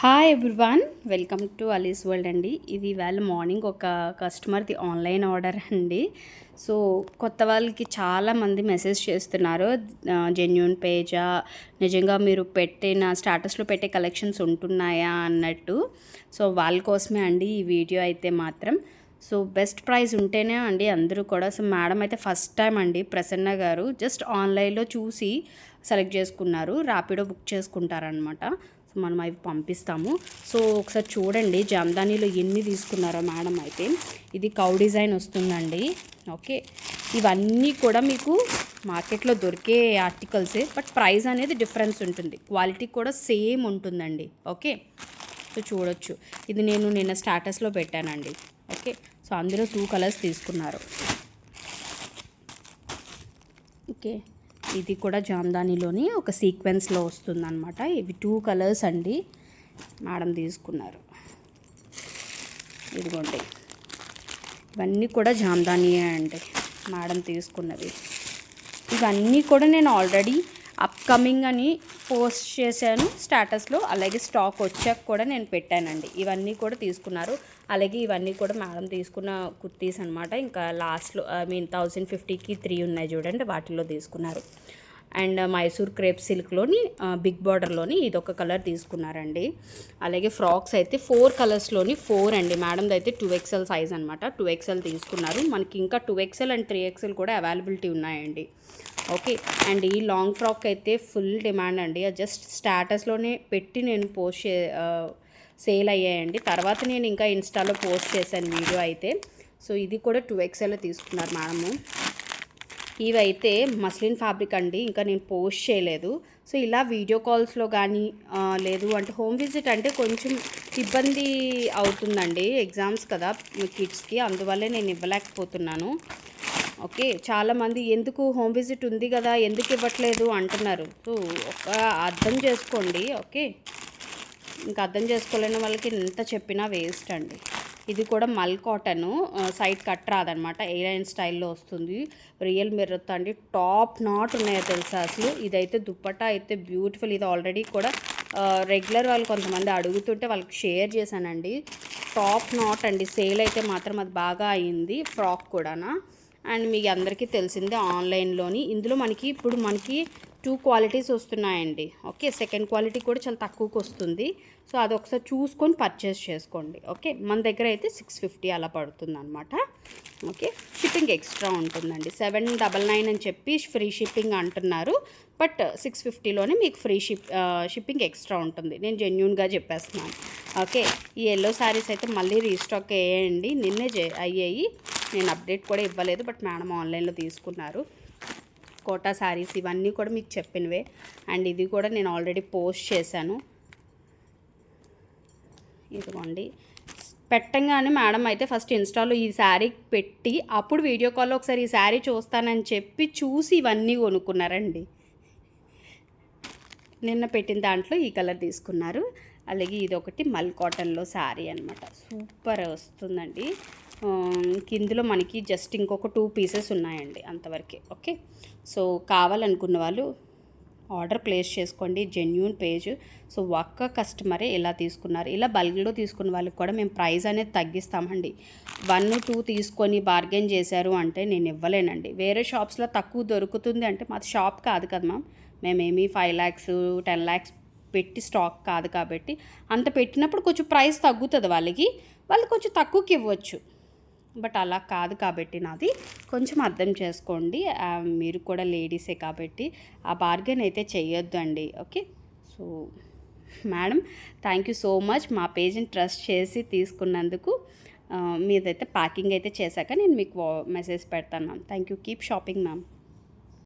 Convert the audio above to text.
Hi everyone, welcome to అలీస్ world అండి. ఇది ఇవాళ మార్నింగ్ ఒక కస్టమర్ది ఆన్లైన్ ఆర్డర్ అండి. సో కొత్త వాళ్ళకి చాలామంది మెసేజ్ చేస్తున్నారు, జెన్యూన్ పేజా, నిజంగా మీరు పెట్టిన స్టేటస్లో పెట్టే కలెక్షన్స్ ఉంటున్నాయా అన్నట్టు. సో వాళ్ళ కోసమే అండి ఈ వీడియో అయితే మాత్రం. సో బెస్ట్ ప్రైస్ ఉంటేనే అండి అందరూ కూడా. సో మేడం అయితే ఫస్ట్ టైం అండి, ప్రసన్న గారు జస్ట్ ఆన్లైన్లో చూసి సెలెక్ట్ చేసుకున్నారు, ర్యాపిడో బుక్ చేసుకుంటారనమాట. సో మనం అవి పంపిస్తాము. సో ఒకసారి చూడండి జామ్దానీలో ఎన్ని తీసుకున్నారో మేడం అయితే. ఇది కౌ డిజైన్ వస్తుందండి. ఓకే, ఇవన్నీ కూడా మీకు మార్కెట్లో దొరికే ఆర్టికల్సే, బట్ ప్రైస్ అనేది డిఫరెన్స్ ఉంటుంది, క్వాలిటీ కూడా సేమ్ ఉంటుందండి. ఓకే, సో చూడొచ్చు. ఇది నేను నిన్న స్టేటస్లో పెట్టానండి. ఓకే, సో అందులో 2 కలర్స్ తీసుకున్నారు. ఓకే, ఇది కూడా జామ్దానీలోని ఒక సీక్వెన్స్లో వస్తుందన్నమాట. ఇవి 2 కలర్స్ అండి మేడం తీసుకున్నారు. ఇదిగోండి, ఇవన్నీ కూడా జామ్దానీయే అండి మేడం తీసుకున్నది. ఇవన్నీ కూడా నేను ఆల్రెడీ అప్కమింగ్ అని పోస్ట్ చేశాను స్టేటస్లో, అలాగే స్టాక్ వచ్చాక కూడా నేను పెట్టానండి. ఇవన్నీ కూడా తీసుకున్నారు. అలాగే ఇవన్నీ కూడా మేడం తీసుకున్న కుర్తీస్ అనమాట. ఇంకా లాస్ట్లో 1050కి 3 ఉన్నాయి చూడండి, వాటిల్లో తీసుకున్నారు. అండ్ మైసూర్ క్రేప్ సిల్క్లోని బిగ్ బార్డర్లోని ఇదొక కలర్ తీసుకున్నారండి. అలాగే ఫ్రాక్స్ అయితే 4 కలర్స్లోని 4 అండి. మేడంది అయితే 2XL సైజ్ అనమాట. 2XL తీసుకున్నారు. మనకి ఇంకా 2XL అండ్ 3XL కూడా అవైలబిలిటీ ఉన్నాయండి. ఓకే, అండ్ ఈ లాంగ్ ఫ్రాక్ అయితే ఫుల్ డిమాండ్ అండి. జస్ట్ స్టేటస్లోనే పెట్టి నేను సేల్ అయ్యాయండి. తర్వాత నేను ఇంకా ఇన్స్టాలో పోస్ట్ చేశాను వీడియో అయితే. సో ఇది కూడా 2XL తీసుకున్నారు మేడము. ఇవైతే మస్లిన్ ఫ్యాబ్రిక్ అండి, ఇంకా నేను పోస్ట్ చేయలేదు. సో ఇలా వీడియో కాల్స్లో కానీ లేదు అంటే హోమ్ విజిట్ అంటే కొంచెం ఇబ్బంది అవుతుందండి, ఎగ్జామ్స్ కదా కిడ్స్కి, అందువల్లే నేను ఇవ్వలేకపోతున్నాను. ఓకే, చాలామంది ఎందుకు హోమ్ విజిట్ ఉంది కదా ఎందుకు ఇవ్వట్లేదు అంటున్నారు. సో ఒక అర్థం చేసుకోండి. ఓకే, ఇంకా అర్థం చేసుకోలేని వాళ్ళకి ఎంత చెప్పినా వేస్ట్ అండి. ఇది కూడా మల్ కాటను, సైడ్ కట్ రాదనమాట, ఎయిర్లైన్ స్టైల్లో వస్తుంది. రియల్ మిర్రర్తో అండి, టాప్ నాట్ ఉన్నాయో తెలుసా అసలు. ఇదైతే దుప్పట్టా అయితే బ్యూటిఫుల్. ఇది ఆల్రెడీ కూడా రెగ్యులర్ వాళ్ళు కొంతమంది అడుగుతుంటే వాళ్ళకి షేర్ చేశానండి. టాప్ నాట్ అండి, సేల్ అయితే మాత్రం అది బాగా అయింది. ఫ్రాక్ కూడానా, అండ్ మీకు అందరికీ తెలిసిందే ఆన్లైన్లోని. ఇందులో ఇప్పుడు మనకి 2 క్వాలిటీస్ వస్తున్నాయండి. ఓకే, సెకండ్ క్వాలిటీ కూడా చాలా తక్కువకి వస్తుంది. సో అది ఒకసారి చూసుకొని పర్చేస్ చేసుకోండి. ఓకే, మన దగ్గర అయితే 650 అలా పడుతుంది అనమాట. ఓకే, షిప్పింగ్ ఎక్స్ట్రా ఉంటుందండి. 799 అని చెప్పి ఫ్రీ షిప్పింగ్ అంటున్నారు, బట్ 650లోనే మీకు ఫ్రీ షిప్పింగ్ ఎక్స్ట్రా ఉంటుంది. నేను జెన్యూన్గా చెప్పేస్తున్నాను. ఓకే, ఈ ఎల్లో శారీస్ అయితే మళ్ళీ రీస్టాక్ అయ్యాయండి, నిన్నే అయ్యాయి. నేను అప్డేట్ కూడా ఇవ్వలేదు, బట్ మేడం ఆన్లైన్లో తీసుకున్నారు. కోటా శారీస్ ఇవన్నీ కూడా మీకు చెప్పినవే, అండ్ ఇది కూడా నేను ఆల్రెడీ పోస్ట్ చేశాను. ఇదిగోండి, పెట్టంగానే మేడం అయితే ఫస్ట్ ఇన్స్టాలో ఈ శారీ పెట్టి అప్పుడు వీడియో కాల్లో ఒకసారి ఈ శారీ చూస్తానని చెప్పి చూసి ఇవన్నీ కొనుక్కున్నారండి. నిన్న పెట్టిన దాంట్లో ఈ కలర్ తీసుకున్నారు. అలాగే ఇది ఒకటి మల్ కాటన్లో శారీ అనమాట, సూపర్ వస్తుందండి. ఇందులో మనకి జస్ట్ ఇంకొక 2 పీసెస్ ఉన్నాయండి, అంతవరకే. ఓకే, సో కావాలనుకున్న వాళ్ళు ఆర్డర్ ప్లేస్ చేసుకోండి, జెన్యూన్ పేజ్. సో ఒక్క కస్టమరే ఇలా తీసుకున్నారు. ఇలా బల్క్లో తీసుకున్న వాళ్ళకి కూడా మేము ప్రైస్ అనేది తగ్గిస్తామండి. 1, 2 తీసుకొని బార్గెన్ చేశారు అంటే నేను ఇవ్వలేనండి. వేరే షాప్స్లో తక్కువ దొరుకుతుంది అంటే మాది షాప్ కాదు కదా మ్యామ్, మేమేమి 5 lakhs 10 lakhs పెట్టి స్టాక్ కాదు కాబట్టి, అంత పెట్టినప్పుడు కొంచెం ప్రైస్ తగ్గుతుంది వాళ్ళు కొంచెం తక్కువకి ఇవ్వచ్చు. బట్ అలా కాదు కాబట్టి నాది కొంచెం అర్థం చేసుకోండి. మీరు కూడా లేడీసే కాబట్టి ఆ బార్గెన్ అయితే చెయ్యొద్దు అండి. Okay, so madam thank you so much మా పేజ్ని ట్రస్ట్ చేసి తీసుకున్నందుకు. మీదైతే ప్యాకింగ్ అయితే చేశాక నేను మీకు మెసేజ్ పెడతాను ma'am. Thank you, keep shopping ma'am.